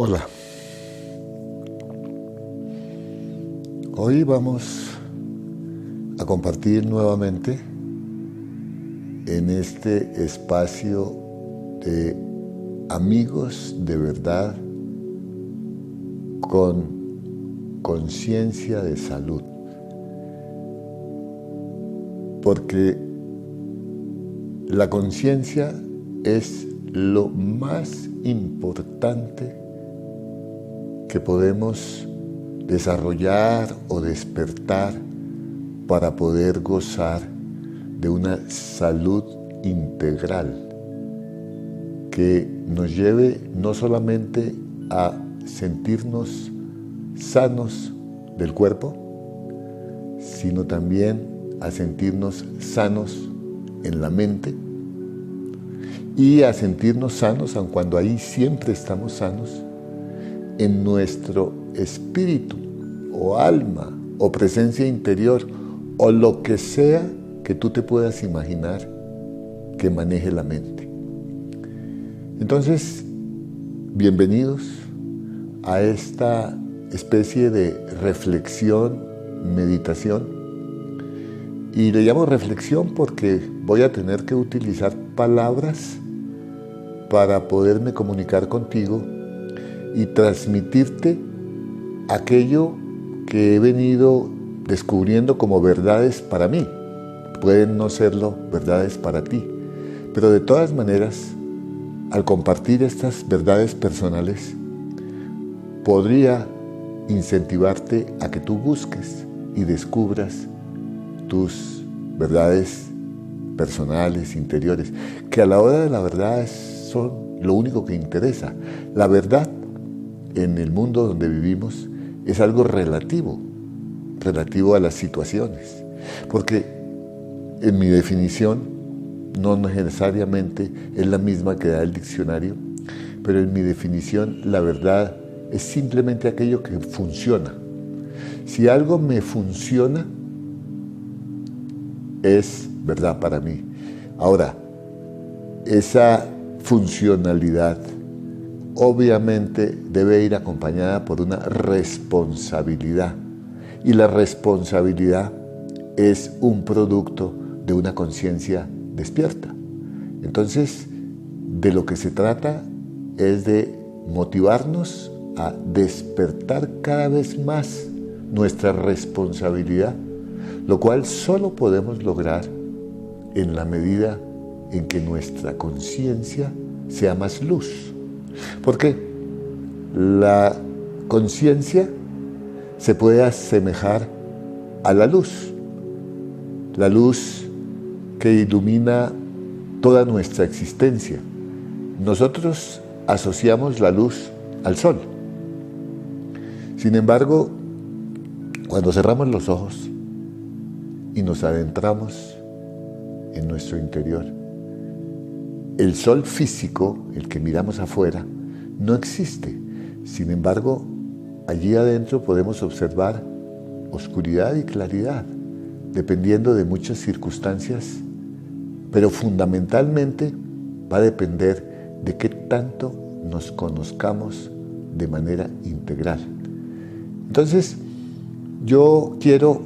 Hola, hoy vamos a compartir nuevamente en este espacio de amigos de verdad con conciencia de salud, porque la conciencia es lo más importante que podemos desarrollar o despertar para poder gozar de una salud integral que nos lleve no solamente a sentirnos sanos del cuerpo, sino también a sentirnos sanos en la mente y a sentirnos sanos, aun cuando ahí siempre estamos sanos, en nuestro espíritu o alma o presencia interior o lo que sea que tú te puedas imaginar que maneje la mente. Entonces, bienvenidos a esta especie de reflexión, meditación, y le llamo reflexión porque voy a tener que utilizar palabras para poderme comunicar contigo y transmitirte aquello que he venido descubriendo como verdades para mí. Pueden no serlo verdades para ti, pero de todas maneras, al compartir estas verdades personales, podría incentivarte a que tú busques y descubras tus verdades personales, interiores, que a la hora de la verdad son lo único que interesa. La verdad en el mundo donde vivimos es algo relativo a las situaciones, porque en mi definición no necesariamente es la misma que da el diccionario, pero en mi definición la verdad es simplemente aquello que funciona. Si algo me funciona, es verdad para mí. Ahora, esa funcionalidad obviamente debe ir acompañada por una responsabilidad, y la responsabilidad es un producto de una conciencia despierta. Entonces, de lo que se trata es de motivarnos a despertar cada vez más nuestra responsabilidad, lo cual solo podemos lograr en la medida en que nuestra conciencia sea más luz. Porque la conciencia se puede asemejar a la luz que ilumina toda nuestra existencia. Nosotros asociamos la luz al sol. Sin embargo, cuando cerramos los ojos y nos adentramos en nuestro interior, el sol físico, el que miramos afuera, no existe. Sin embargo, allí adentro podemos observar oscuridad y claridad, dependiendo de muchas circunstancias, pero fundamentalmente va a depender de qué tanto nos conozcamos de manera integral. Entonces, yo quiero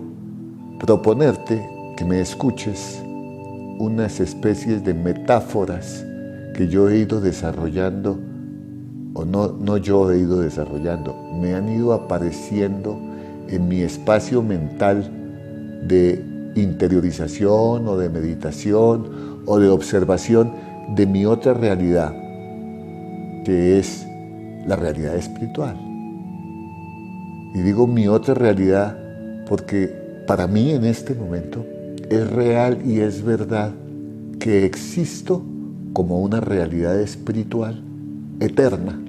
proponerte que me escuches unas especies de metáforas que yo he ido desarrollando, o no yo he ido desarrollando, me han ido apareciendo en mi espacio mental de interiorización o de meditación o de observación de mi otra realidad, que es la realidad espiritual. Y digo mi otra realidad porque para mí en este momento es real y es verdad que existo como una realidad espiritual eterna,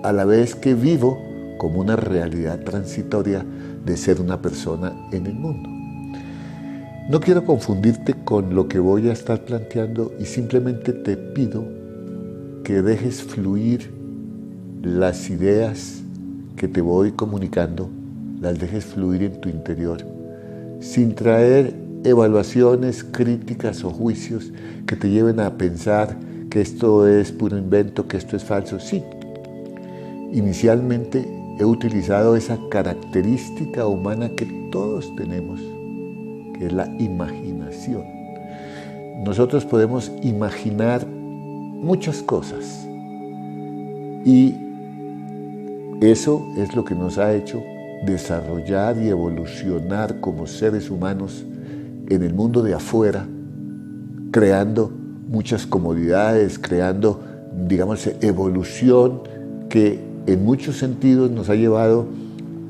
a la vez que vivo como una realidad transitoria de ser una persona en el mundo. No quiero confundirte con lo que voy a estar planteando y simplemente te pido que dejes fluir las ideas que te voy comunicando, las dejes fluir en tu interior, sin traer evaluaciones, críticas o juicios que te lleven a pensar que esto es puro invento, que esto es falso. Sí, inicialmente he utilizado esa característica humana que todos tenemos, que es la imaginación. Nosotros podemos imaginar muchas cosas y eso es lo que nos ha hecho desarrollar y evolucionar como seres humanos en el mundo de afuera, creando muchas comodidades, creando, digamos, evolución que en muchos sentidos nos ha llevado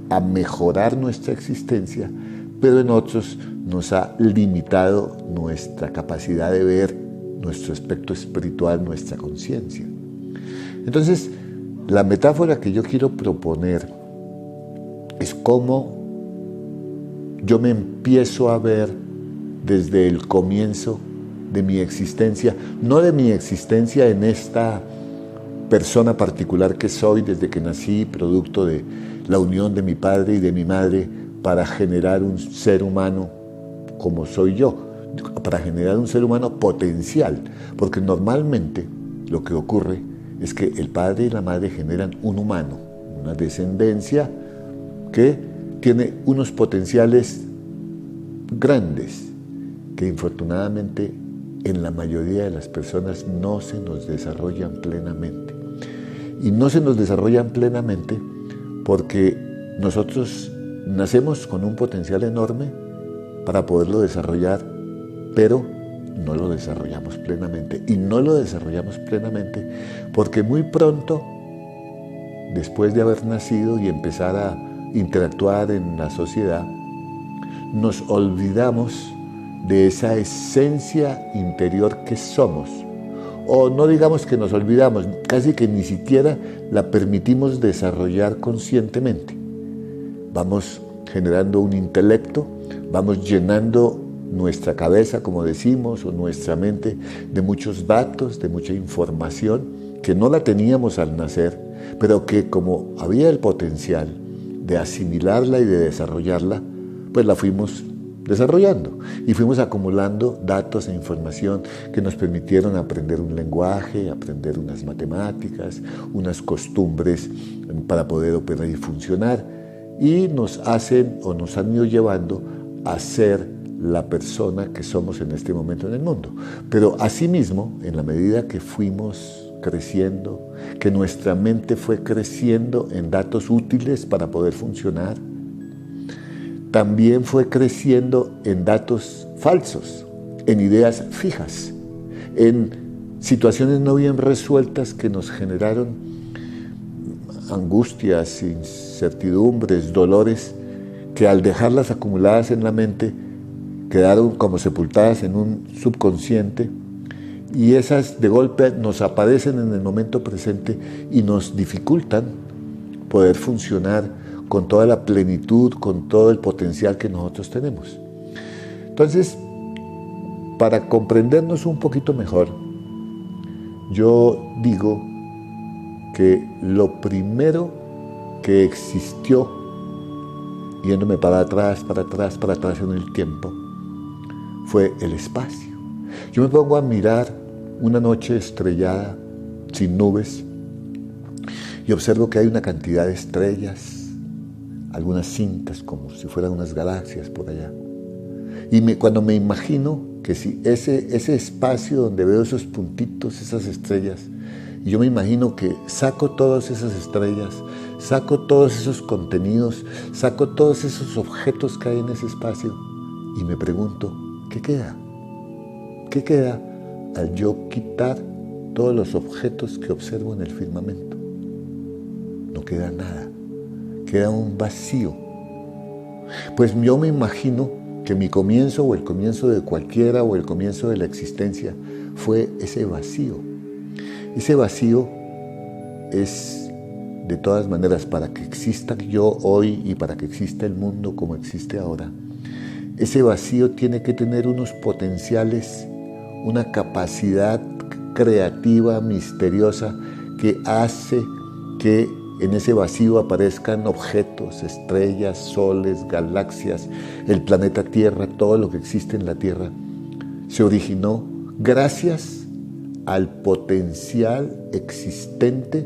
a mejorar nuestra existencia, pero en otros nos ha limitado nuestra capacidad de ver nuestro aspecto espiritual, nuestra conciencia. Entonces, la metáfora que yo quiero proponer es cómo yo me empiezo a ver desde el comienzo de mi existencia, no de mi existencia en esta persona particular que soy desde que nací, producto de la unión de mi padre y de mi madre para generar un ser humano como soy yo, para generar un ser humano potencial, porque normalmente lo que ocurre es que el padre y la madre generan un humano, una descendencia que tiene unos potenciales grandes que infortunadamente en la mayoría de las personas no se nos desarrollan plenamente. Y no se nos desarrollan plenamente porque nosotros nacemos con un potencial enorme para poderlo desarrollar, pero no lo desarrollamos plenamente. Y no lo desarrollamos plenamente porque muy pronto, después de haber nacido y empezar a interactuar en la sociedad, nos olvidamos de esa esencia interior que somos. O no digamos que nos olvidamos, casi que ni siquiera la permitimos desarrollar conscientemente. Vamos generando un intelecto, vamos llenando nuestra cabeza, como decimos, o nuestra mente de muchos datos, de mucha información que no la teníamos al nacer, pero que como había el potencial de asimilarla y de desarrollarla, pues la fuimos desarrollando y fuimos acumulando datos e información que nos permitieron aprender un lenguaje, aprender unas matemáticas, unas costumbres para poder operar y funcionar, y nos hacen o nos han ido llevando a ser la persona que somos en este momento en el mundo. Pero asimismo, en la medida que fuimos creciendo, que nuestra mente fue creciendo en datos útiles para poder funcionar, también fue creciendo en datos falsos, en ideas fijas, en situaciones no bien resueltas que nos generaron angustias, incertidumbres, dolores, que al dejarlas acumuladas en la mente quedaron como sepultadas en un subconsciente, y esas de golpe nos aparecen en el momento presente y nos dificultan poder funcionar con toda la plenitud, con todo el potencial que nosotros tenemos. Entonces, para comprendernos un poquito mejor, yo digo que lo primero que existió, yéndome para atrás en el tiempo, fue el espacio. Yo me pongo a mirar una noche estrellada, sin nubes, y observo que hay una cantidad de estrellas, algunas cintas como si fueran unas galaxias por allá. Y cuando me imagino que si ese espacio donde veo esos puntitos, esas estrellas, y yo me imagino que saco todas esas estrellas, saco todos esos contenidos, saco todos esos objetos que hay en ese espacio, y me pregunto, ¿qué queda? ¿Qué queda al yo quitar todos los objetos que observo en el firmamento? No queda nada. Queda un vacío. Pues yo me imagino que mi comienzo o el comienzo de cualquiera o el comienzo de la existencia fue ese vacío. Ese vacío es, de todas maneras, para que exista yo hoy y para que exista el mundo como existe ahora, ese vacío tiene que tener unos potenciales, una capacidad creativa, misteriosa, que hace que en ese vacío aparezcan objetos, estrellas, soles, galaxias, el planeta Tierra, todo lo que existe en la Tierra. Se originó gracias al potencial existente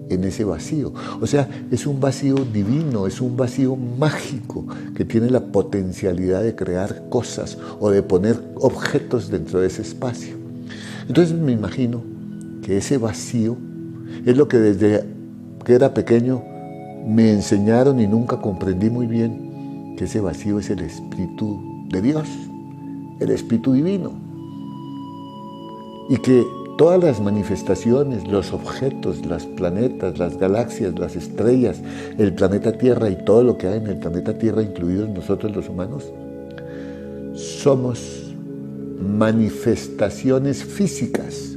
en ese vacío. O sea, es un vacío divino, es un vacío mágico que tiene la potencialidad de crear cosas o de poner objetos dentro de ese espacio. Entonces me imagino que ese vacío es lo que desde que era pequeño me enseñaron y nunca comprendí muy bien, que ese vacío es el Espíritu de Dios, el Espíritu Divino. Y que todas las manifestaciones, los objetos, los planetas, las galaxias, las estrellas, el planeta Tierra y todo lo que hay en el planeta Tierra, incluidos nosotros los humanos, somos manifestaciones físicas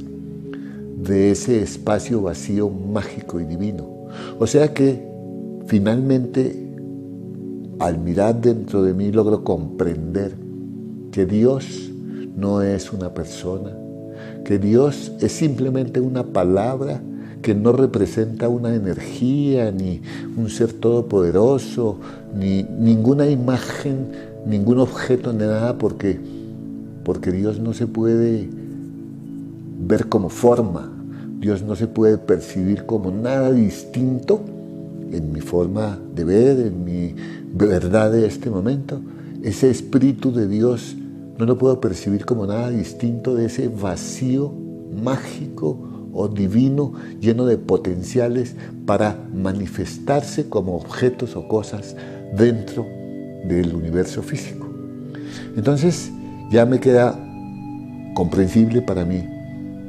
de ese espacio vacío mágico y divino. O sea que finalmente, al mirar dentro de mí, logro comprender que Dios no es una persona, que Dios es simplemente una palabra que no representa una energía, ni un ser todopoderoso, ni ninguna imagen, ningún objeto, ni nada, porque Dios no se puede ver como forma, Dios no se puede percibir como nada distinto en mi forma de ver, en mi verdad de este momento. Ese Espíritu de Dios no lo puedo percibir como nada distinto de ese vacío mágico o divino lleno de potenciales para manifestarse como objetos o cosas dentro del universo físico. Entonces ya me queda comprensible para mí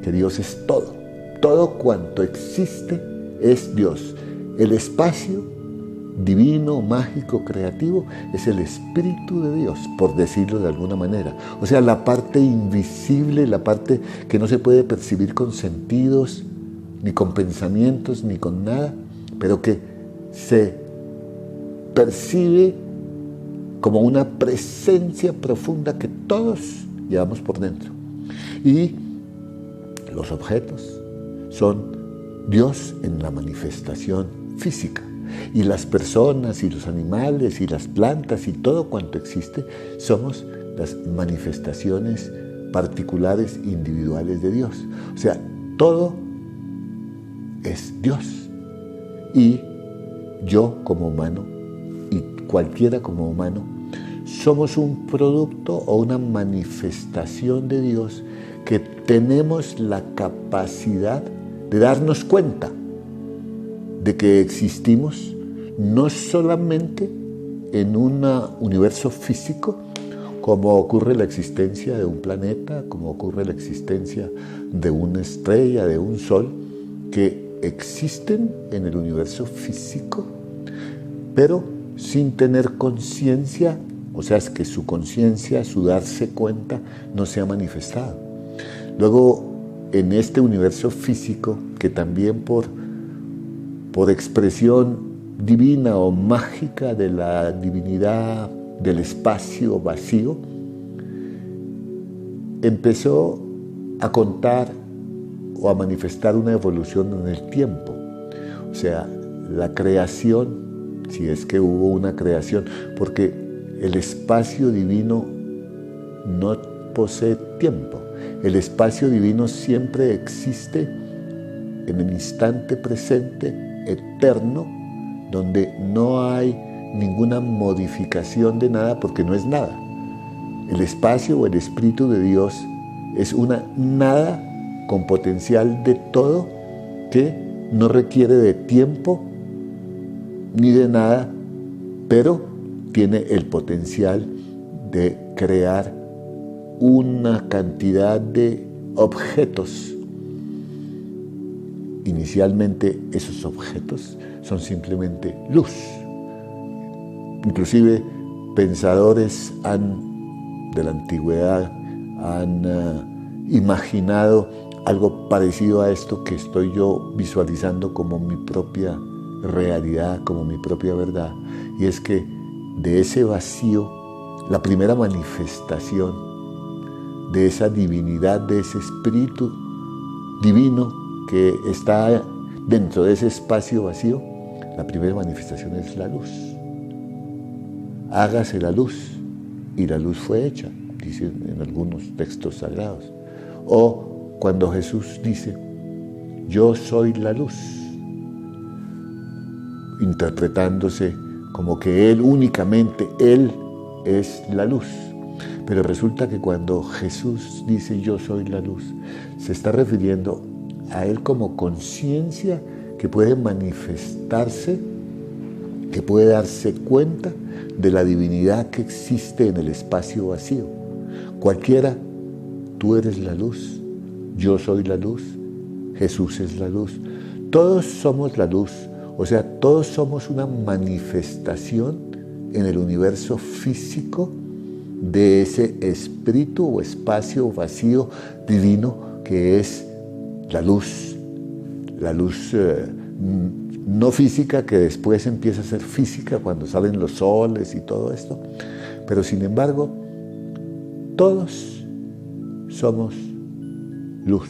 que Dios es todo. Todo cuanto existe es Dios. El espacio divino, mágico, creativo, es el Espíritu de Dios, por decirlo de alguna manera. O sea, la parte invisible, la parte que no se puede percibir con sentidos, ni con pensamientos, ni con nada, pero que se percibe como una presencia profunda que todos llevamos por dentro. Y los objetos son Dios en la manifestación física. Y las personas y los animales y las plantas y todo cuanto existe somos las manifestaciones particulares individuales de Dios. O sea, todo es Dios. Y yo como humano y cualquiera como humano somos un producto o una manifestación de Dios que tenemos la capacidad de darnos cuenta de que existimos no solamente en un universo físico, como ocurre la existencia de un planeta, como ocurre la existencia de una estrella, de un sol, que existen en el universo físico, pero sin tener conciencia, o sea, es que su conciencia, su darse cuenta, no se ha manifestado. Luego, en este universo físico, que también por expresión divina o mágica de la divinidad del espacio vacío, empezó a contar o a manifestar una evolución en el tiempo. O sea, la creación, si es que hubo una creación, porque el espacio divino no posee tiempo. El espacio divino siempre existe en el instante presente, eterno, donde no hay ninguna modificación de nada, porque no es nada. El espacio o el Espíritu de Dios es una nada con potencial de todo, que no requiere de tiempo ni de nada, pero tiene el potencial de crear una cantidad de objetos. Inicialmente esos objetos son simplemente luz. Inclusive pensadores de la antigüedad han imaginado algo parecido a esto que estoy yo visualizando como mi propia realidad, como mi propia verdad. Y es que de ese vacío, la primera manifestación de esa divinidad, de ese espíritu divino que está dentro de ese espacio vacío, la primera manifestación es la luz. Hágase la luz, y la luz fue hecha, dicen en algunos textos sagrados. O cuando Jesús dice, yo soy la luz, interpretándose como que Él únicamente, Él es la luz. Pero resulta que cuando Jesús dice yo soy la luz, se está refiriendo a Él como conciencia que puede manifestarse, que puede darse cuenta de la divinidad que existe en el espacio vacío. Cualquiera, tú eres la luz, yo soy la luz, Jesús es la luz. Todos somos la luz, o sea, todos somos una manifestación en el universo físico de ese espíritu o espacio vacío divino que es la luz no física, que después empieza a ser física cuando salen los soles y todo esto, pero sin embargo, todos somos luz,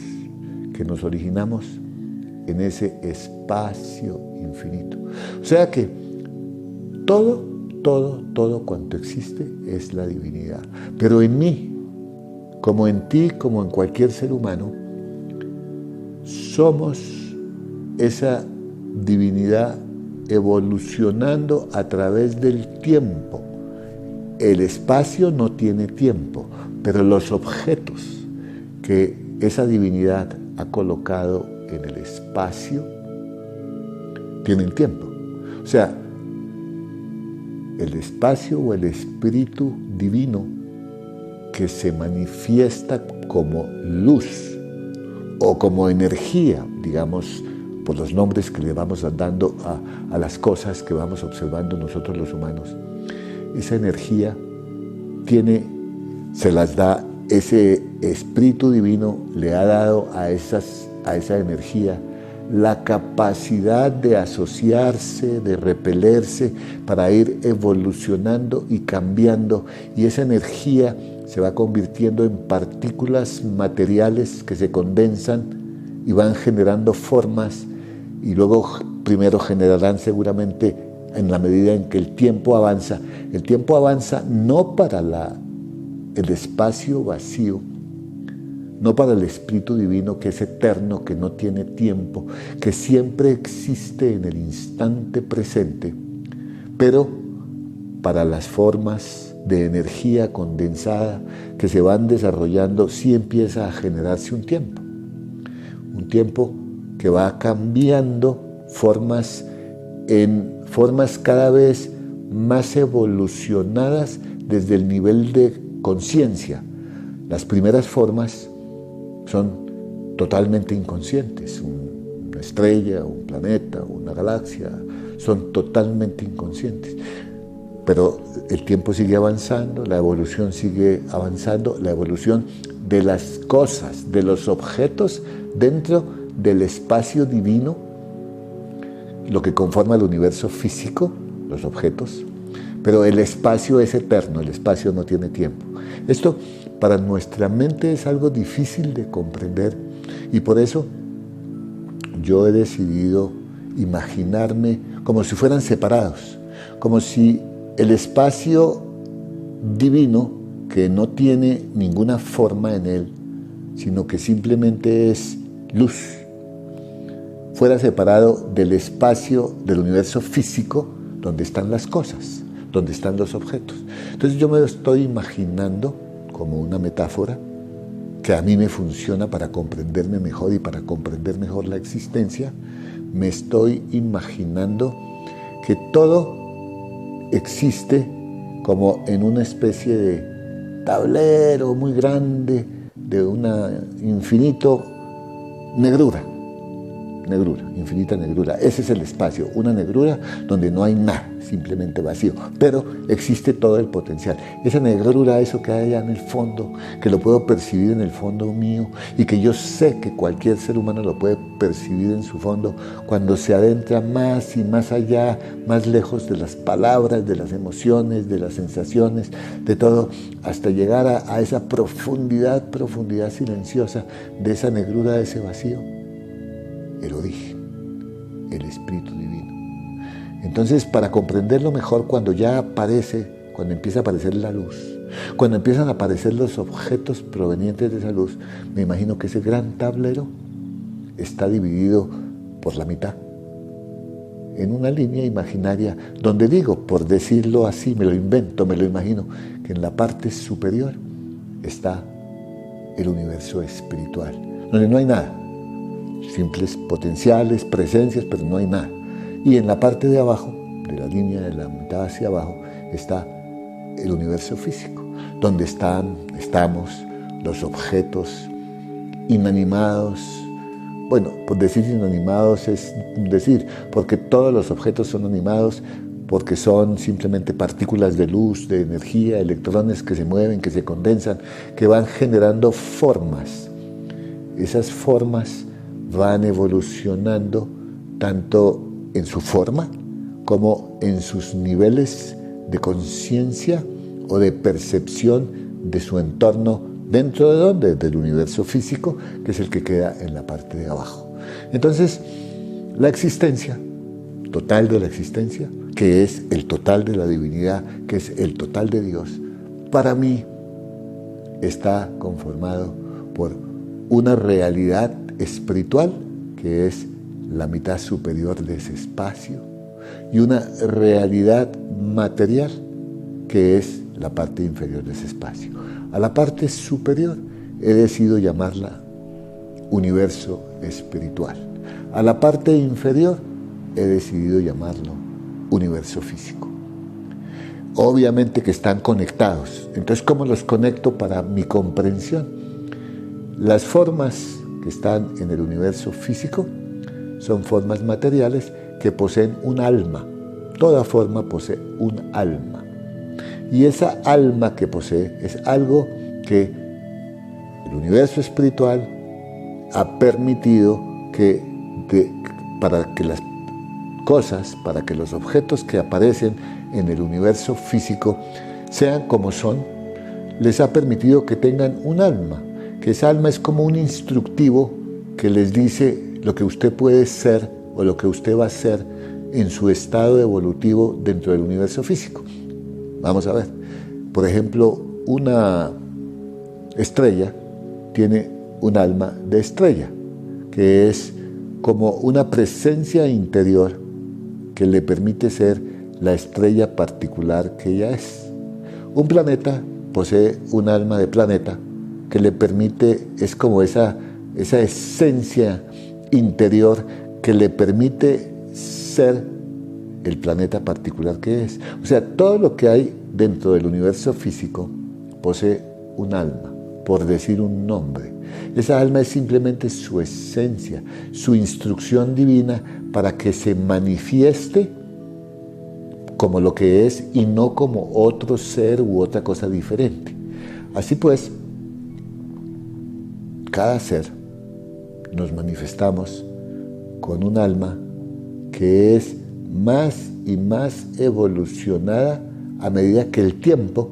que nos originamos en ese espacio infinito. O sea que todo cuanto existe es la divinidad. Pero en mí, como en ti, como en cualquier ser humano, somos esa divinidad evolucionando a través del tiempo. El espacio no tiene tiempo, pero los objetos que esa divinidad ha colocado en el espacio tienen tiempo. O sea, el espacio o el espíritu divino que se manifiesta como luz o como energía, digamos, por los nombres que le vamos dando a las cosas que vamos observando nosotros los humanos. Esa energía se las da, ese espíritu divino le ha dado a esa energía la capacidad de asociarse, de repelerse, para ir evolucionando y cambiando, y esa energía se va convirtiendo en partículas materiales que se condensan y van generando formas, y luego primero generarán seguramente en la medida en que el tiempo avanza. El tiempo avanza no para el espacio vacío, no para el Espíritu Divino que es eterno, que no tiene tiempo, que siempre existe en el instante presente, pero para las formas de energía condensada que se van desarrollando, sí empieza a generarse un tiempo que va cambiando formas en formas cada vez más evolucionadas desde el nivel de conciencia. Las primeras formas son totalmente inconscientes. Una estrella, un planeta, una galaxia, son totalmente inconscientes. Pero el tiempo sigue avanzando, la evolución sigue avanzando, la evolución de las cosas, de los objetos dentro del espacio divino, lo que conforma el universo físico, los objetos, pero el espacio es eterno, el espacio no tiene tiempo. Esto para nuestra mente es algo difícil de comprender, y por eso yo he decidido imaginarme como si fueran separados, como si el espacio divino, que no tiene ninguna forma en él, sino que simplemente es luz, fuera separado del espacio del universo físico donde están las cosas, donde están los objetos. Entonces yo me lo estoy imaginando como una metáfora que a mí me funciona para comprenderme mejor y para comprender mejor la existencia. Me estoy imaginando que todo existe como en una especie de tablero muy grande de una infinito negrura, infinita negrura. Ese es el espacio, una negrura donde no hay nada, simplemente vacío, pero existe todo el potencial. Esa negrura, eso que hay allá en el fondo, que lo puedo percibir en el fondo mío, y que yo sé que cualquier ser humano lo puede percibir en su fondo, cuando se adentra más y más allá, más lejos de las palabras, de las emociones, de las sensaciones, de todo, hasta llegar a esa profundidad silenciosa de esa negrura, de ese vacío. El origen, el Espíritu Divino. Entonces, para comprenderlo mejor, cuando empieza a aparecer la luz, cuando empiezan a aparecer los objetos provenientes de esa luz, me imagino que ese gran tablero está dividido por la mitad. en una línea imaginaria donde digo, por decirlo así, me lo invento, me lo imagino, que en la parte superior está el universo espiritual, donde no hay nada, simples potenciales, presencias, pero no hay nada. Y en la parte de abajo, de la línea de la mitad hacia abajo, está el universo físico, donde estamos los objetos inanimados. Bueno, por decir inanimados es decir, porque todos los objetos son animados, porque son simplemente partículas de luz, de energía, electrones que se mueven, que se condensan, que van generando formas. Esas formas van evolucionando tanto en su forma como en sus niveles de conciencia o de percepción de su entorno. ¿Dentro de dónde? Del universo físico, que es el que queda en la parte de abajo. Entonces, la existencia, total de la existencia, que es el total de la divinidad, que es el total de Dios, para mí está conformado por una realidad espiritual, que es la mitad superior de ese espacio, y una realidad material, que es la parte inferior de ese espacio. A la parte superior he decidido llamarla universo espiritual. A la parte inferior he decidido llamarlo universo físico. Obviamente que están conectados. Entonces, ¿cómo los conecto para mi comprensión? Las formas que están en el universo físico son formas materiales que poseen un alma. Toda forma posee un alma. Y esa alma que posee es algo que el universo espiritual ha permitido para que las cosas, para que los objetos que aparecen en el universo físico sean como son, les ha permitido que tengan un alma, que esa alma es como un instructivo que les dice lo que usted puede ser o lo que usted va a ser en su estado evolutivo dentro del universo físico. Vamos a ver, por ejemplo, una estrella tiene un alma de estrella, que es como una presencia interior que le permite ser la estrella particular que ella es. Un planeta posee un alma de planeta que le permite, es como esa esencia interior que le permite ser el planeta particular que es. O sea, todo lo que hay dentro del universo físico posee un alma, por decir un nombre. Esa alma es simplemente su esencia, su instrucción divina para que se manifieste como lo que es y no como otro ser u otra cosa diferente. Así pues, cada ser nos manifestamos con un alma que es más y más evolucionada a medida que el tiempo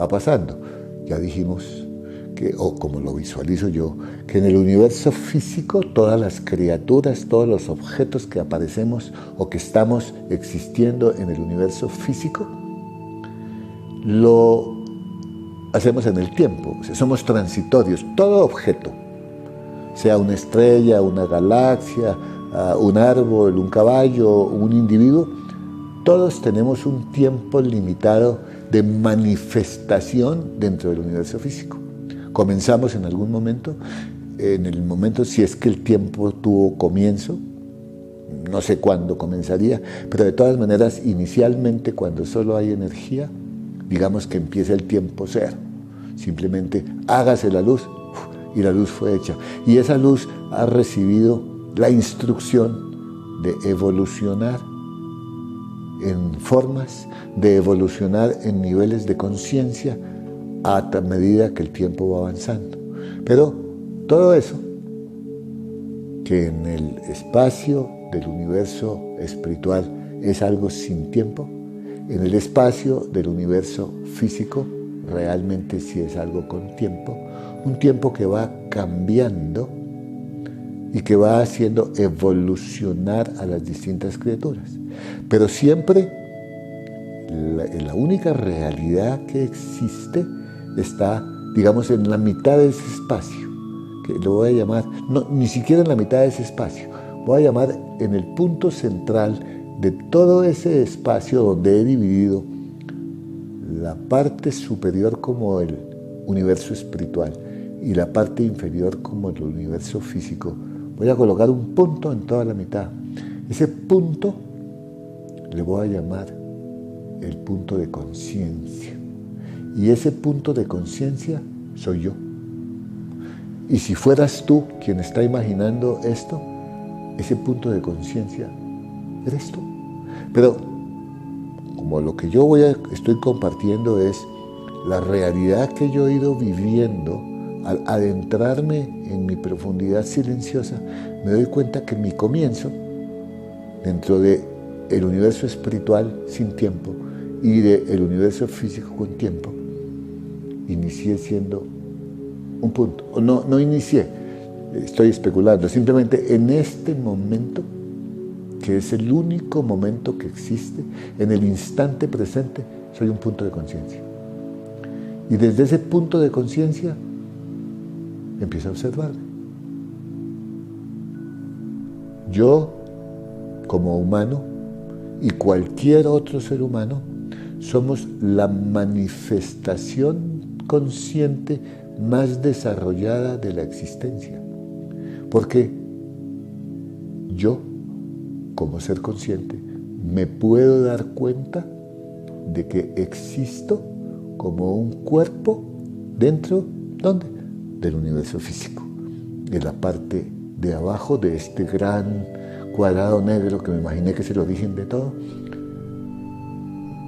va pasando. Ya dijimos que, o como lo visualizo yo, que en el universo físico todas las criaturas, todos los objetos que aparecemos o que estamos existiendo en el universo físico, lo hacemos en el tiempo, o sea, somos transitorios. Todo objeto, sea una estrella, una galaxia, un árbol, un caballo, un individuo, todos tenemos un tiempo limitado de manifestación dentro del universo físico. Comenzamos en algún momento, si es que el tiempo tuvo comienzo, no sé cuándo comenzaría, pero de todas maneras, inicialmente, cuando solo hay energía, digamos que empieza el tiempo cero. Simplemente hágase la luz y la luz fue hecha. Y esa luz ha recibido la instrucción de evolucionar en formas, de evolucionar en niveles de conciencia a medida que el tiempo va avanzando. Pero todo eso, que en el espacio del universo espiritual es algo sin tiempo, en el espacio del universo físico realmente sí es algo con tiempo, un tiempo que va cambiando y que va haciendo evolucionar a las distintas criaturas. Pero siempre la única realidad que existe está, digamos, en la mitad de ese espacio, que lo voy a llamar, no, ni siquiera en la mitad de ese espacio, voy a llamar en el punto central de todo ese espacio donde he dividido la parte superior como el universo espiritual y la parte inferior como el universo físico, voy a colocar un punto en toda la mitad. Ese punto le voy a llamar el punto de conciencia. Y ese punto de conciencia soy yo. Y si fueras tú quien está imaginando esto, ese punto de conciencia eres tú. Pero como lo que yo estoy compartiendo es la realidad que yo he ido viviendo, al adentrarme en mi profundidad silenciosa, me doy cuenta que mi comienzo, dentro del universo espiritual sin tiempo y del universo físico con tiempo, inicié siendo un punto. O no inicié, estoy especulando, simplemente en este momento, que es el único momento que existe, en el instante presente, soy un punto de conciencia. Y desde ese punto de conciencia, empiezo a observar. Yo, como humano, y cualquier otro ser humano, somos la manifestación consciente más desarrollada de la existencia. Porque yo, como ser consciente, me puedo dar cuenta de que existo como un cuerpo dentro, ¿dónde? Del universo físico, de la parte de abajo de este gran cuadrado negro que me imaginé que es el origen de todo.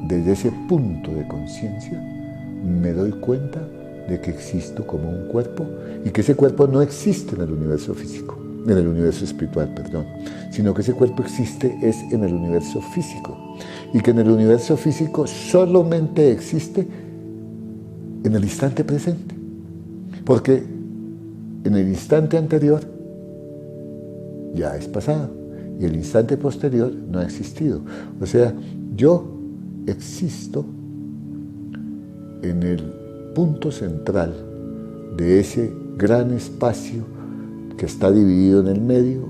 Desde ese punto de conciencia me doy cuenta de que existo como un cuerpo y que ese cuerpo no existe en el universo físico, en el universo espiritual, perdón, sino que ese cuerpo existe es en el universo físico y que en el universo físico solamente existe en el instante presente, porque en el instante anterior ya es pasado y el instante posterior no ha existido. O sea, yo existo en el punto central de ese gran espacio que está dividido en el medio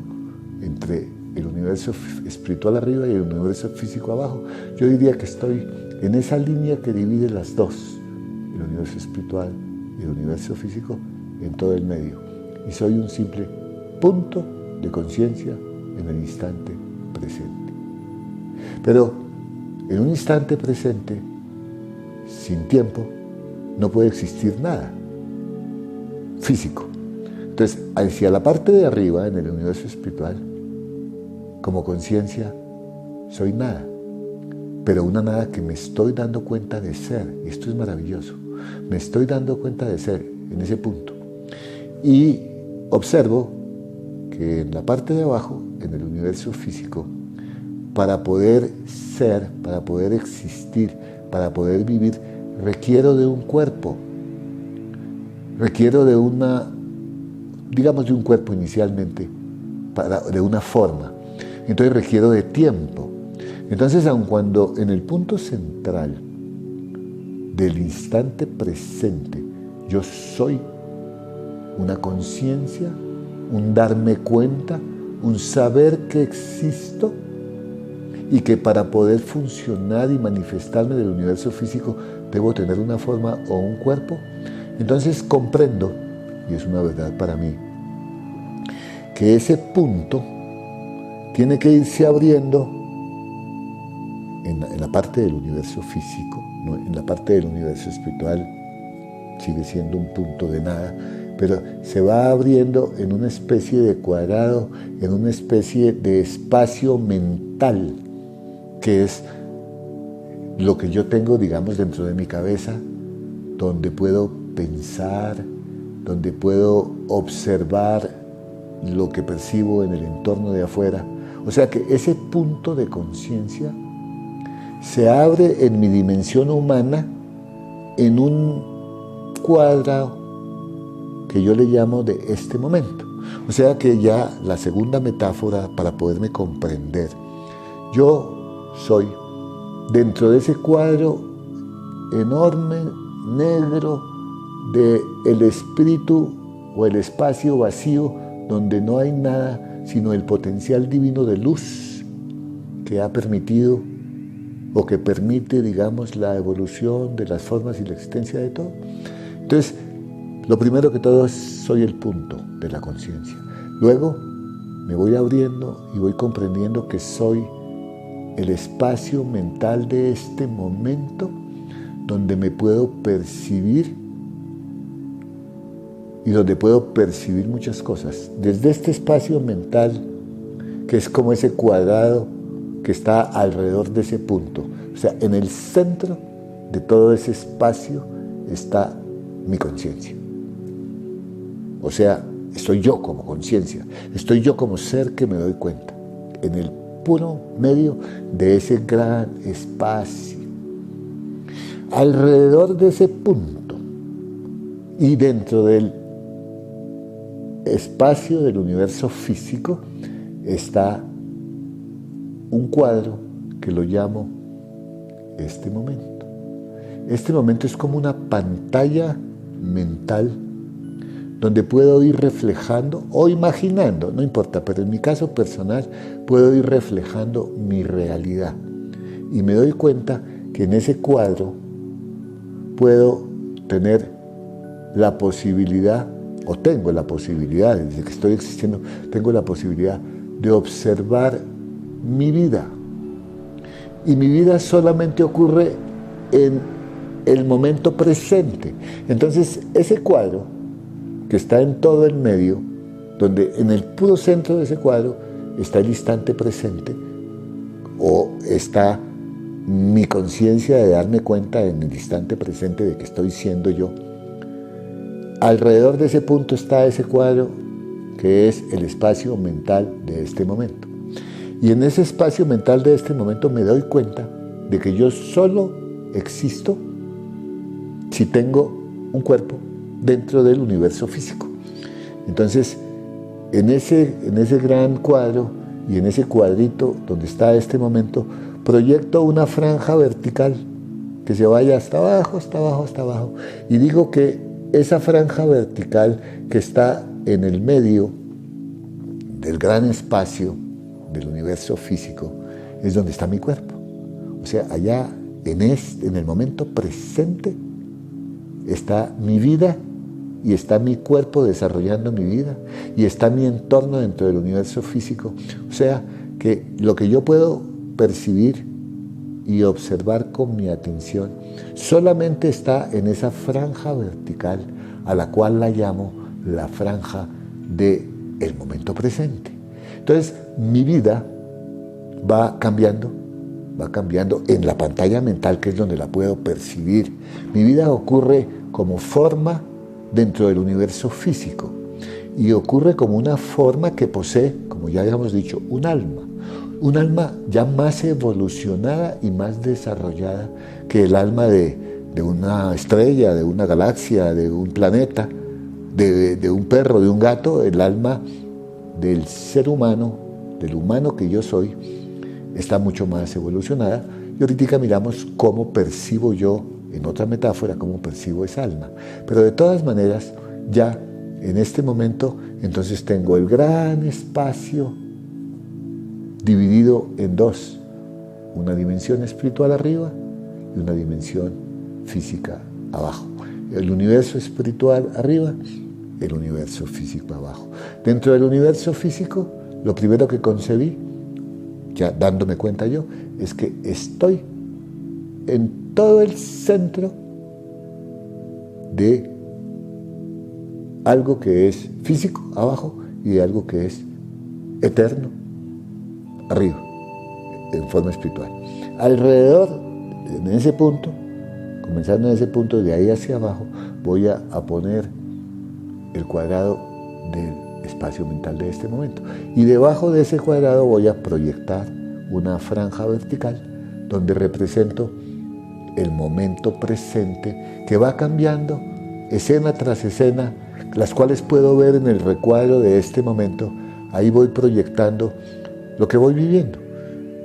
entre el universo espiritual arriba y el universo físico abajo. Yo diría que estoy en esa línea que divide las dos, el universo espiritual y el universo físico, en todo el medio. Y soy un simple punto de conciencia en el instante presente. Pero en un instante presente, sin tiempo, no puede existir nada físico. Entonces, hacia la parte de arriba, en el universo espiritual, como conciencia, soy nada. Pero una nada que me estoy dando cuenta de ser. Y esto es maravilloso. Me estoy dando cuenta de ser en ese punto. Y observo que en la parte de abajo, en el universo físico, para poder ser, para poder existir, para poder vivir, requiero de un cuerpo. Requiero de de un cuerpo inicialmente, de una forma. Entonces requiero de tiempo. Entonces, aun cuando en el punto central del instante presente yo soy una conciencia, un darme cuenta, un saber que existo y que para poder funcionar y manifestarme en el universo físico debo tener una forma o un cuerpo, entonces comprendo, y es una verdad para mí, que ese punto tiene que irse abriendo en la parte del universo físico, ¿no? En la parte del universo espiritual sigue siendo un punto de nada, pero se va abriendo en una especie de cuadrado, en una especie de espacio mental, que es lo que yo tengo, digamos, dentro de mi cabeza, donde puedo pensar, donde puedo observar lo que percibo en el entorno de afuera. O sea que ese punto de conciencia se abre en mi dimensión humana en un cuadrado que yo le llamo de este momento. O sea que ya la segunda metáfora para poderme comprender, yo soy dentro de ese cuadro enorme, negro, del espíritu o el espacio vacío donde no hay nada sino el potencial divino de luz que ha permitido o que permite, digamos, la evolución de las formas y la existencia de todo. Entonces, lo primero que todo es soy el punto de la conciencia. Luego me voy abriendo y voy comprendiendo que soy el espacio mental de este momento donde me puedo percibir y donde puedo percibir muchas cosas. Desde este espacio mental, que es como ese cuadrado que está alrededor de ese punto. O sea, en el centro de todo ese espacio está mi conciencia. O sea, estoy yo como conciencia, estoy yo como ser que me doy cuenta, en el puro medio de ese gran espacio. Alrededor de ese punto y dentro del espacio del universo físico está un cuadro que lo llamo este momento. Este momento es como una pantalla mental donde puedo ir reflejando o imaginando, no importa, pero en mi caso personal puedo ir reflejando mi realidad. Y me doy cuenta que en ese cuadro puedo tener la posibilidad, o tengo la posibilidad, desde que estoy existiendo, tengo la posibilidad de observar mi vida. Y mi vida solamente ocurre en el momento presente. Entonces, ese cuadro que está en todo el medio, donde en el puro centro de ese cuadro está el instante presente, o está mi conciencia de darme cuenta en el instante presente de que estoy siendo yo. Alrededor de ese punto está ese cuadro que es el espacio mental de este momento. Y en ese espacio mental de este momento me doy cuenta de que yo solo existo si tengo un cuerpo dentro del universo físico. Entonces, en ese gran cuadro y en ese cuadrito donde está este momento, proyecto una franja vertical que se vaya hasta abajo, hasta abajo, hasta abajo. Y digo que esa franja vertical que está en el medio del gran espacio del universo físico es donde está mi cuerpo. O sea, allá en el momento presente está mi vida y está mi cuerpo desarrollando mi vida y está mi entorno dentro del universo físico. O sea, que lo que yo puedo percibir y observar con mi atención solamente está en esa franja vertical a la cual la llamo la franja del momento presente. Entonces, mi vida va cambiando en la pantalla mental, que es donde la puedo percibir. Mi vida ocurre como forma dentro del universo físico y ocurre como una forma que posee, como ya habíamos dicho, un alma ya más evolucionada y más desarrollada que el alma de una estrella, de una galaxia, de un planeta, de un perro, de un gato. El alma del ser humano, del humano que yo soy, está mucho más evolucionada. Y ahorita miramos cómo percibo yo, en otra metáfora, cómo percibo esa alma. Pero de todas maneras, ya en este momento, entonces tengo el gran espacio dividido en dos, una dimensión espiritual arriba y una dimensión física abajo. El universo espiritual arriba, el universo físico abajo. Dentro del universo físico, lo primero que concebí, ya dándome cuenta yo, es que estoy en todo el centro de algo que es físico abajo y de algo que es eterno arriba, en forma espiritual. Alrededor, en ese punto, comenzando en ese punto, de ahí hacia abajo, voy a poner el cuadrado del espacio mental de este momento. Y debajo de ese cuadrado voy a proyectar una franja vertical donde represento el momento presente que va cambiando escena tras escena, las cuales puedo ver en el recuadro de este momento. Ahí voy proyectando lo que voy viviendo.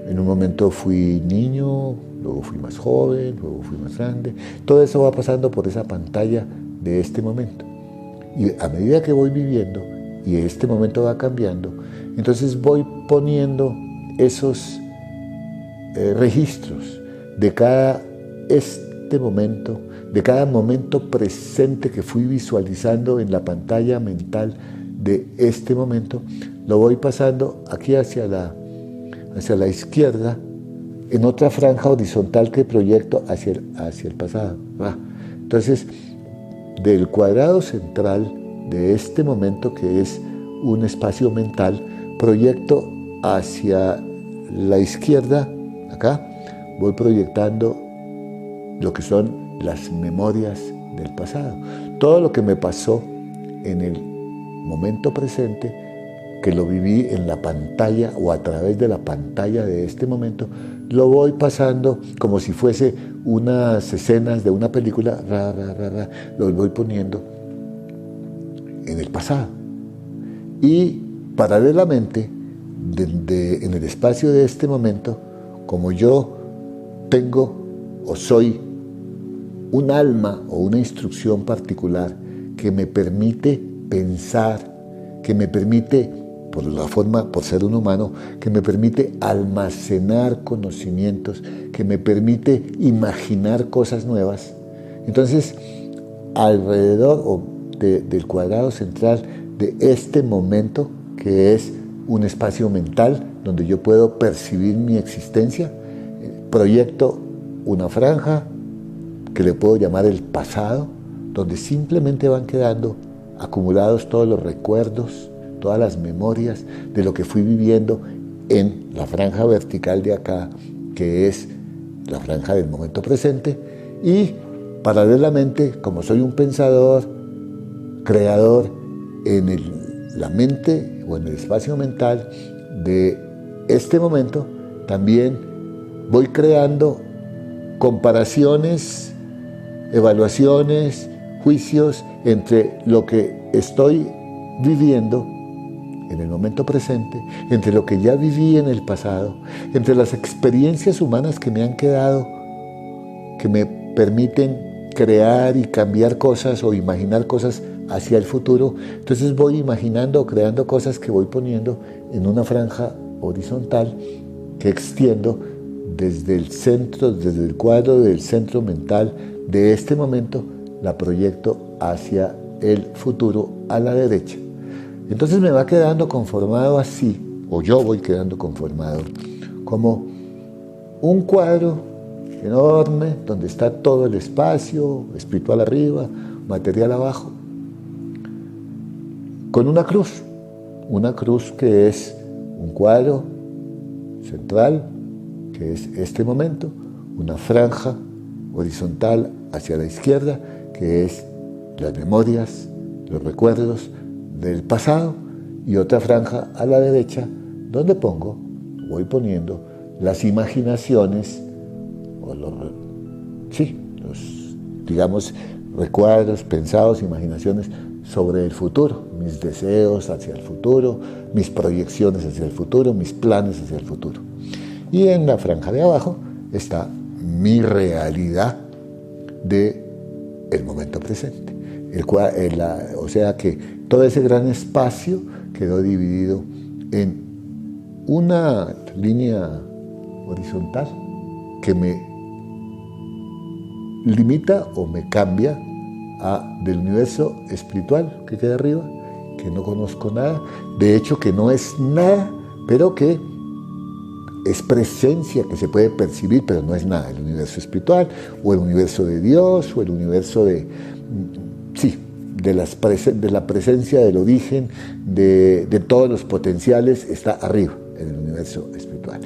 En un momento fui niño, luego fui más joven, luego fui más grande. Todo eso va pasando por esa pantalla de este momento. Y a medida que voy viviendo y este momento va cambiando, entonces voy poniendo esos registros de cada momento, de cada momento presente que fui visualizando en la pantalla mental de este momento, lo voy pasando aquí hacia la izquierda, en otra franja horizontal que proyecto hacia el pasado. Entonces, del cuadrado central de este momento, que es un espacio mental, proyecto hacia la izquierda, acá, voy proyectando lo que son las memorias del pasado. Todo lo que me pasó en el momento presente, que lo viví en la pantalla o a través de la pantalla de este momento, lo voy pasando como si fuese unas escenas de una película, lo voy poniendo en el pasado. Y paralelamente, en el espacio de este momento, como yo tengo o soy un alma o una instrucción particular que me permite pensar, que me permite, por ser un humano, que me permite almacenar conocimientos, que me permite imaginar cosas nuevas. Entonces, alrededor del cuadrado central de este momento, que es un espacio mental donde yo puedo percibir mi existencia, proyecto una franja que le puedo llamar el pasado, donde simplemente van quedando acumulados todos los recuerdos, todas las memorias de lo que fui viviendo en la franja vertical de acá, que es la franja del momento presente, y paralelamente, como soy un pensador, creador en la mente o en el espacio mental de este momento, también voy creando comparaciones, evaluaciones, juicios entre lo que estoy viviendo en el momento presente, entre lo que ya viví en el pasado, entre las experiencias humanas que me han quedado, que me permiten crear y cambiar cosas o imaginar cosas hacia el futuro. Entonces voy imaginando o creando cosas que voy poniendo en una franja horizontal que extiendo desde el centro, desde el cuadro del centro mental de este momento, la proyecto hacia el futuro a la derecha. Entonces me va quedando conformado así, o yo voy quedando conformado, como un cuadro enorme donde está todo el espacio, espiritual arriba, material abajo, con una cruz que es un cuadro central, que es este momento, una franja horizontal hacia la izquierda, que es las memorias, los recuerdos del pasado, y otra franja a la derecha, donde voy poniendo las imaginaciones, o los digamos, recuerdos, pensados, imaginaciones sobre el futuro, mis deseos hacia el futuro, mis proyecciones hacia el futuro, mis planes hacia el futuro. Y en la franja de abajo está mi realidad del momento presente. O sea que todo ese gran espacio quedó dividido en una línea horizontal que me limita o me cambia del universo espiritual que queda arriba, que no conozco nada, de hecho que no es nada, pero que es presencia que se puede percibir, pero no es nada, el universo espiritual, o el universo de Dios, o el universo de la presencia, del origen, de todos los potenciales, está arriba, en el universo espiritual.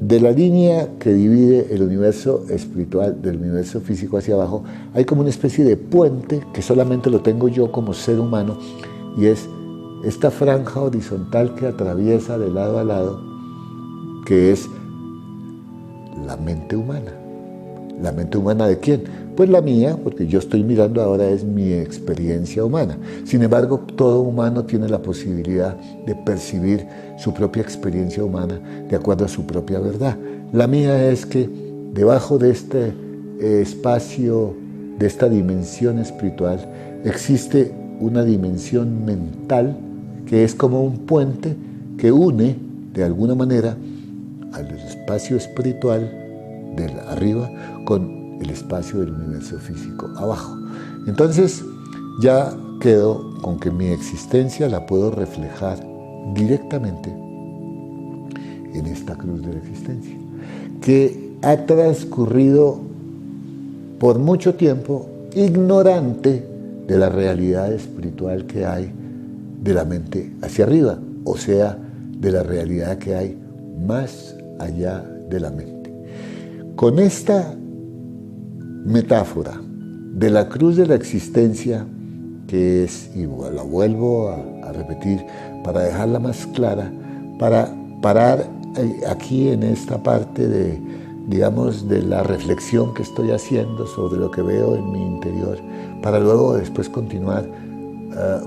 De la línea que divide el universo espiritual del universo físico hacia abajo, hay como una especie de puente que solamente lo tengo yo como ser humano, y es esta franja horizontal que atraviesa de lado a lado, que es la mente humana. ¿La mente humana de quién? Pues la mía, porque yo estoy mirando ahora es mi experiencia humana. Sin embargo, todo humano tiene la posibilidad de percibir su propia experiencia humana de acuerdo a su propia verdad. La mía es que debajo de este espacio, de esta dimensión espiritual, existe una dimensión mental que es como un puente que une, de alguna manera, al espacio espiritual del arriba con el espacio del universo físico abajo. Entonces ya quedo con que mi existencia la puedo reflejar directamente en esta cruz de la existencia, que ha transcurrido por mucho tiempo ignorante de la realidad espiritual que hay de la mente hacia arriba, o sea, de la realidad que hay más allá de la mente. Con esta metáfora de la cruz de la existencia, que es, y la vuelvo a repetir para dejarla más clara, para parar aquí en esta parte de, digamos, de la reflexión que estoy haciendo sobre lo que veo en mi interior, para luego después continuar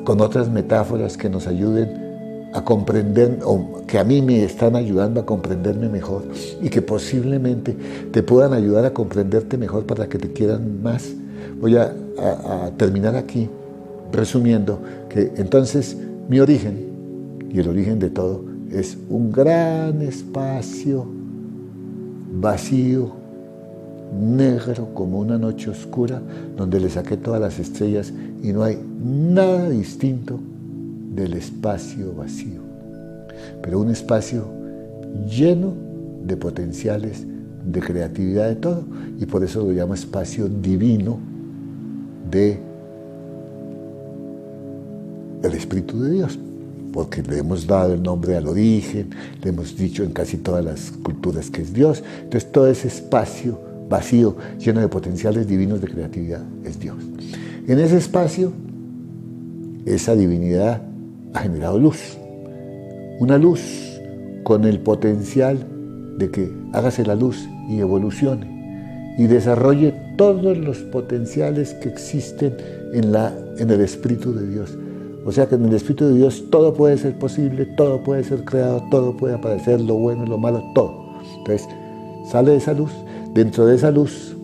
con otras metáforas que nos ayuden a comprender, o que a mí me están ayudando a comprenderme mejor y que posiblemente te puedan ayudar a comprenderte mejor para que te quieran más. Voy a terminar aquí resumiendo que entonces mi origen y el origen de todo es un gran espacio vacío, negro como una noche oscura, donde le saqué todas las estrellas y no hay nada distinto del espacio vacío, pero un espacio lleno de potenciales de creatividad de todo, y por eso lo llamo espacio divino de el Espíritu de Dios, porque le hemos dado el nombre al origen, le hemos dicho en casi todas las culturas que es Dios. Entonces todo ese espacio vacío, lleno de potenciales divinos de creatividad, es Dios. En ese espacio, esa divinidad ha generado luz, una luz con el potencial de que hágase la luz y evolucione y desarrolle todos los potenciales que existen en el Espíritu de Dios. O sea que en el Espíritu de Dios todo puede ser posible, todo puede ser creado, todo puede aparecer, lo bueno, lo malo, todo. Entonces sale esa luz, dentro de esa luz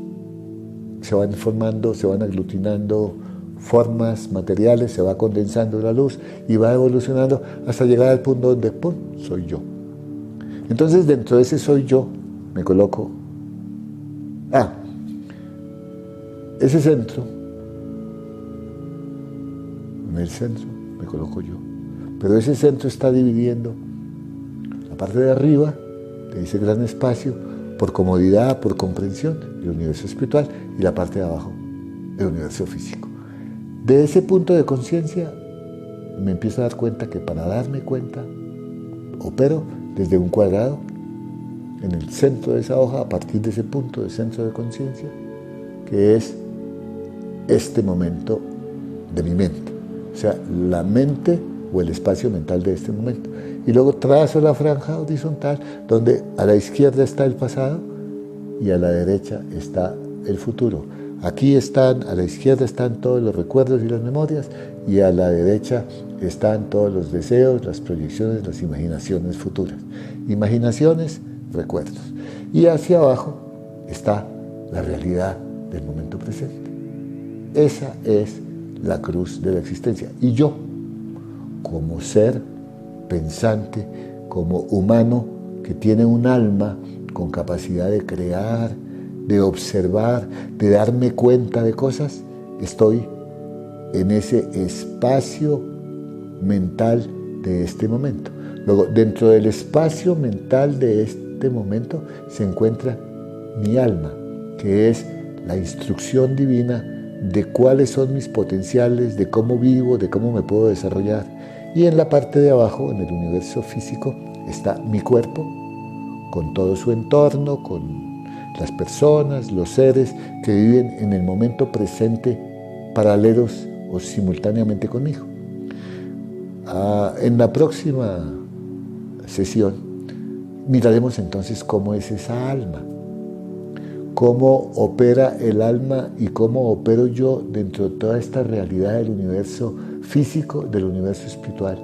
se van formando, se van aglutinando formas materiales, se va condensando la luz y va evolucionando hasta llegar al punto donde ¡pum!, soy yo. Entonces dentro de ese soy yo me coloco ese centro. En el centro me coloco yo, pero ese centro está dividiendo la parte de arriba de ese gran espacio por comodidad, por comprensión, el universo espiritual, y la parte de abajo, el universo físico. De ese punto de conciencia me empiezo a dar cuenta que para darme cuenta opero desde un cuadrado en el centro de esa hoja, a partir de ese punto de centro de conciencia, que es este momento de mi mente, o sea, la mente o el espacio mental de este momento. Y luego trazo la franja horizontal donde a la izquierda está el pasado y a la derecha está el futuro. Aquí están, a la izquierda están todos los recuerdos y las memorias, y a la derecha están todos los deseos, las proyecciones, las imaginaciones futuras. Imaginaciones, recuerdos. Y hacia abajo está la realidad del momento presente. Esa es la cruz de la existencia. Y yo, como ser pensante, como humano que tiene un alma con capacidad de crear, de observar, de darme cuenta de cosas, estoy en ese espacio mental de este momento. Luego, dentro del espacio mental de este momento se encuentra mi alma, que es la instrucción divina de cuáles son mis potenciales, de cómo vivo, de cómo me puedo desarrollar. Y en la parte de abajo, en el universo físico, está mi cuerpo, con todo su entorno, con las personas, los seres que viven en el momento presente, paralelos o simultáneamente conmigo. En la próxima sesión miraremos entonces cómo es esa alma, cómo opera el alma y cómo opero yo dentro de toda esta realidad del universo físico, del universo espiritual,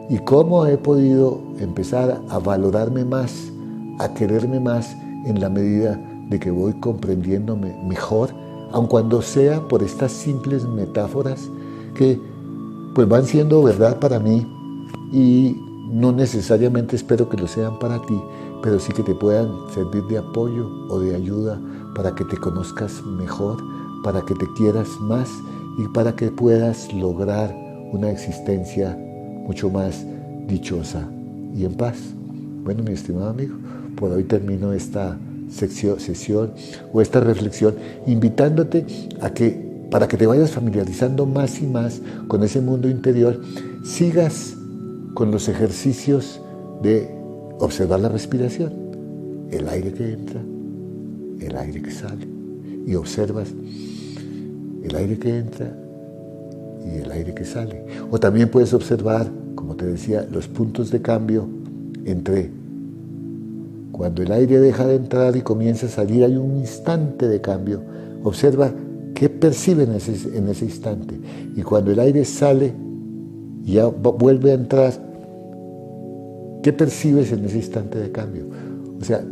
y cómo he podido empezar a valorarme más, a quererme más en la medida de que voy comprendiéndome mejor, aun cuando sea por estas simples metáforas que pues van siendo verdad para mí y no necesariamente espero que lo sean para ti, pero sí que te puedan servir de apoyo o de ayuda para que te conozcas mejor, para que te quieras más y para que puedas lograr una existencia mucho más dichosa y en paz. Bueno, mi estimado amigo, por hoy termino esta sesión o esta reflexión invitándote a que para que te vayas familiarizando más y más con ese mundo interior, sigas con los ejercicios de observar la respiración, el aire que entra, el aire que sale, y observas el aire que entra y el aire que sale. O también puedes observar, como te decía, los puntos de cambio entre cuando el aire deja de entrar y comienza a salir, hay un instante de cambio. Observa qué percibe en ese instante. Y cuando el aire sale y ya vuelve a entrar, ¿qué percibes en ese instante de cambio? O sea,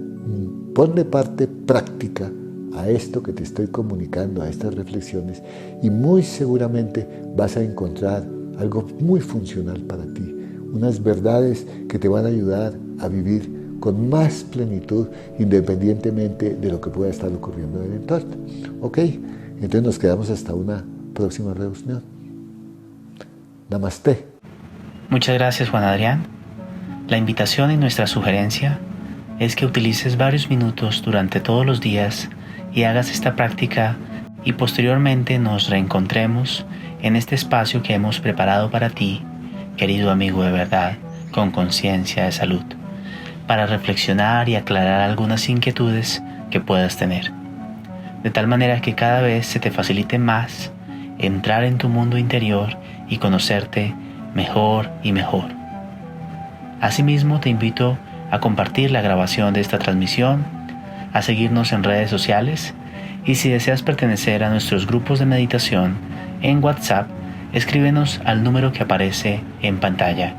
ponle parte práctica a esto que te estoy comunicando, a estas reflexiones, y muy seguramente vas a encontrar algo muy funcional para ti, unas verdades que te van a ayudar a vivir con más plenitud, independientemente de lo que pueda estar ocurriendo en el entorno. ¿Ok? Entonces nos quedamos hasta una próxima reunión. Namaste. Muchas gracias, Juan Adrián. La invitación y nuestra sugerencia es que utilices varios minutos durante todos los días y hagas esta práctica y posteriormente nos reencontremos en este espacio que hemos preparado para ti, querido amigo de verdad, con conciencia de salud, para reflexionar y aclarar algunas inquietudes que puedas tener, de tal manera que cada vez se te facilite más entrar en tu mundo interior y conocerte mejor y mejor. Asimismo, te invito a compartir la grabación de esta transmisión, a seguirnos en redes sociales y si deseas pertenecer a nuestros grupos de meditación en WhatsApp, escríbenos al número que aparece en pantalla.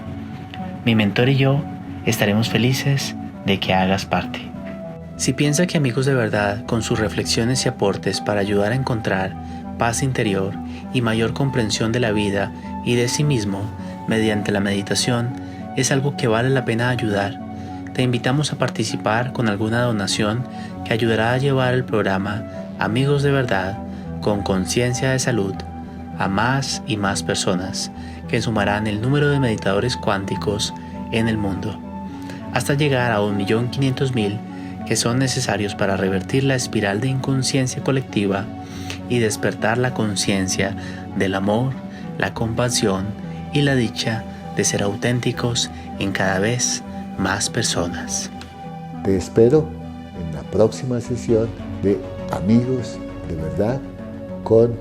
Mi mentor y yo estaremos felices de que hagas parte. Si piensa que Amigos de Verdad, con sus reflexiones y aportes para ayudar a encontrar paz interior y mayor comprensión de la vida y de sí mismo mediante la meditación, es algo que vale la pena ayudar, te invitamos a participar con alguna donación que ayudará a llevar el programa Amigos de Verdad con conciencia de salud a más y más personas que sumarán el número de meditadores cuánticos en el mundo, hasta llegar a 1.500.000 que son necesarios para revertir la espiral de inconsciencia colectiva y despertar la conciencia del amor, la compasión y la dicha de ser auténticos en cada vez más personas. Te espero en la próxima sesión de Amigos de Verdad con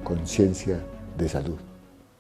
conciencia de salud.